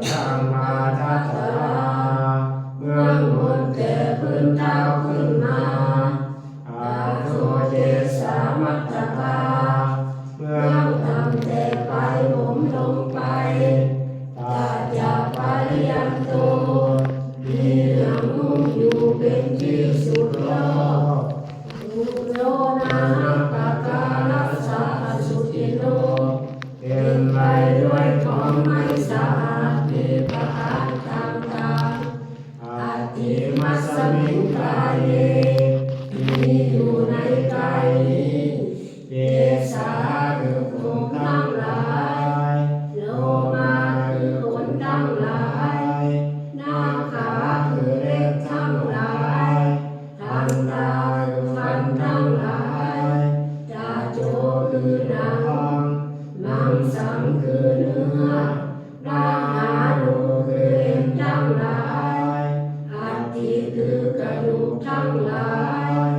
ทังมาทัตตาเบื้องบนแต่พื้นเท้าขึ้นมาอาโทเจสามัตตกาเบื้องต่ำแต่ปลายผมลงไปตาจะปริยันโตมีหนังหุ้มอยู่เป็นที่สุดรอบอุโยนาปกาลัสสะสุติโลเต็มไปด้วยของไม่สะอาดมีประการต่างๆอาทิมัสสมิงกายเยมีอยู่ในกายนี้เยสาคือผมทั้งหลายโลมาคือขนทั้งหลายนาขาคือเล็บทั้งหลายทันตาคือฟันทั้งหลายจาโจคือหนังมังสังคือเนื้อนาหาดูคือเอ็นทั้งหลายอัฐิคือกระดูกทั้งหลาย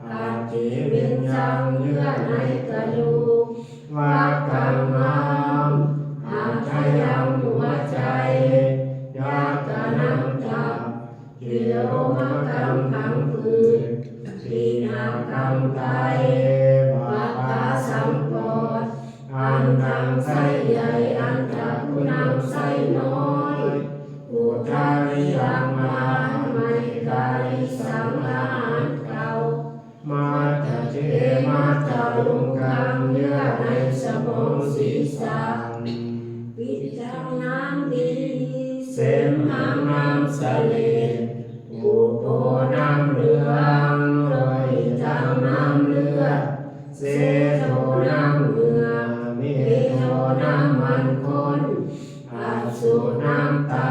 อัฐิเป็นจังเยื่อในกระดูกวักกังมามอาทายังหัวใจยากะนังจับกิโลมะกังพังผืดปีนากังไตปัตตาสังปอดอันตังไส้ใหญ่อันจักขุนังไส้น้อยอุทาริยังมาไม่กาลิสังอาหารเก่ามาตเจมาตาลุงกังเยื่อในสมองศีรษะปิจังน้ำดีเสมหางน้ำสะเลอุโปน้ำเหลืองลอยทางน้ำเลือดเสโทน้ำเหงื่อเมโทน้ำมันข้นอาสุน้ำตา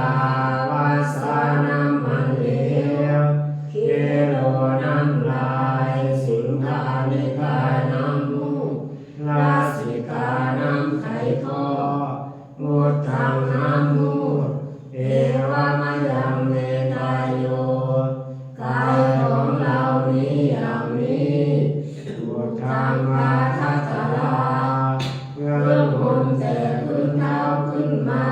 วาสาน้ำมันเหลวเคโลน้ำลายสิงคานิกาน้ำมูกลาสิกาน้ำไขข้อมุตตังน้ำมูดเอวามยังเมตายโยกายของเรานี้อย่างนี้มุตตังมาทัตตาเบื้องบนแต่พื้นเท้าขึ้นมา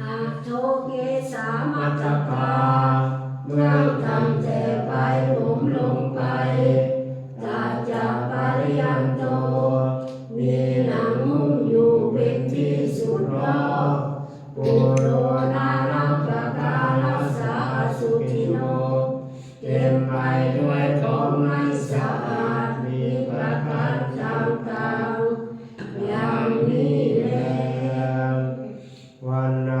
อาโทเกสามัตตกาเบื้องต่ำแต่ปลายผมลงไปตาจะปริยันโตมีหนังหุ้มอยู่เป็นที่สุดรอบปุโรนานังปกาลัสสะสุติโนเต็มไปด้วยของไม่สะอาดมีประการต่างๆอย่างนี้แลวันนา